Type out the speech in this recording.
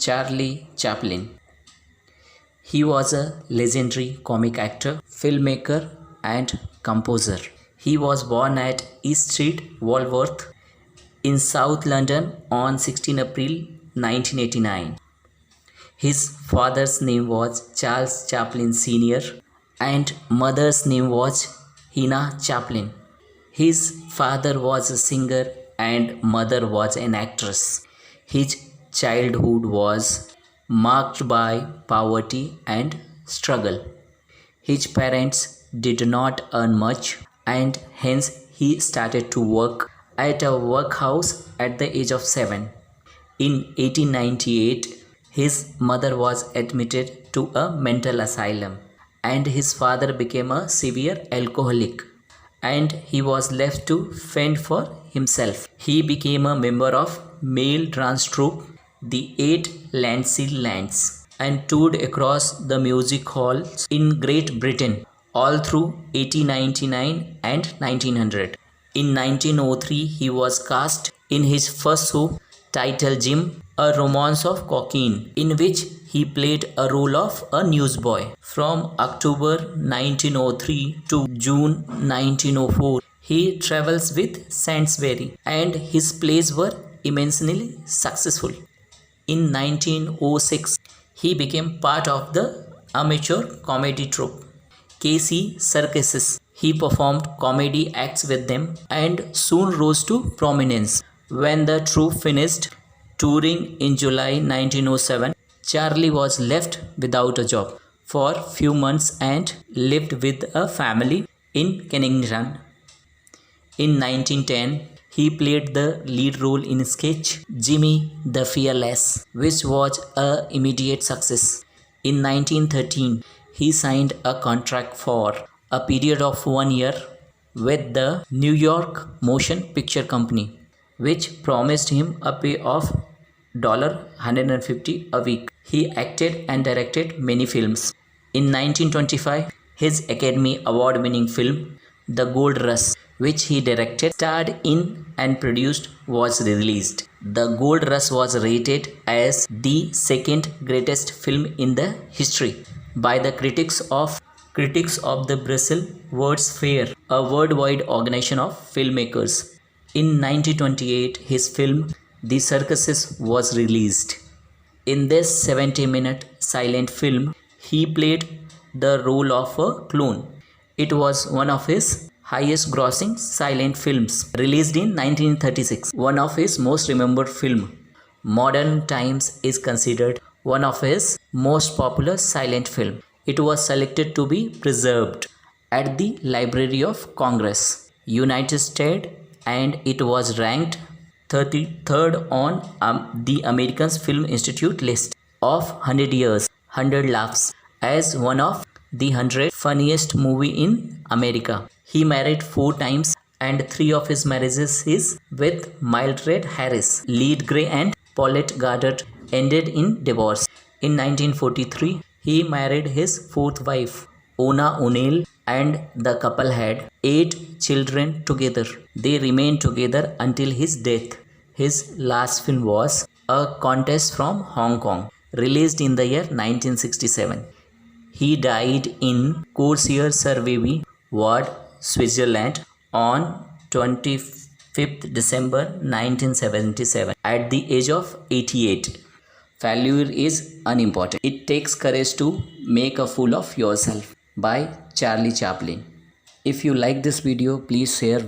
Charlie Chaplin. He was a legendary comic actor, filmmaker, and composer. He was born at East Street, Walworth, in South London on 16 April 1989. His father's name was Charles Chaplin Sr. and mother's name was Hina Chaplin. His father was a singer and mother was an actress. His childhood was marked by poverty and struggle. His parents did not earn much and hence he started to work at a workhouse at the age of 7. In 1898, his mother was admitted to a mental asylum and his father became a severe alcoholic and he was left to fend for himself. He became a member of male dance troupe, the 8 Landseal Lads, and toured across the music halls in Great Britain all through 1899 and 1900. In 1903, he was cast in his first show titled Jim, a Romance of Cocaine, in which he played a role of a newsboy. From October 1903 to June 1904, he travels with Sainsbury and his plays were immensely successful. In 1906, he became part of the amateur comedy troupe KC Circuses. He performed comedy acts with them and soon rose to prominence. When the troupe finished touring in July 1907, Charlie was left without a job for few months and lived with a family in Kennington. In 1910, he played the lead role in sketch Jimmy the Fearless, which was an immediate success. In 1913, he signed a contract for a period of 1 year with the New York Motion Picture Company, which promised him a pay of $150 a week. He acted and directed many films. In 1925, his Academy Award-winning film, The Gold Rush, which he directed, starred in and produced, was released. The Gold Rush was rated as the second greatest film in the history by the critics of the Brussels World's Fair, a worldwide organization of filmmakers. In 1928, his film The Circuses was released. In this 70-minute silent film, he played the role of a clown. It was one of his highest-grossing silent films, released in 1936. One of his most remembered films, Modern Times, is considered one of his most popular silent films. It was selected to be preserved at the Library of Congress, United States, and it was ranked 33rd on the American Film Institute list of 100 Years, 100 Laughs as one of the 100 funniest movies in America. He married 4 times and 3 of his marriages is with Mildred Harris. Lead Gray and Paulette Goddard ended in divorce. In 1943, he married his 4th wife, Ona O'Neill, and the couple had 8 children together. They remained together until his death. His last film was A Contest from Hong Kong, released in the year 1967. He died in Coursier-sur-Vevey Ward, Switzerland on 25th December 1977 at the age of 88. Failure is unimportant. It takes courage to make a fool of yourself, by Charlie Chaplin. If you like this video, please share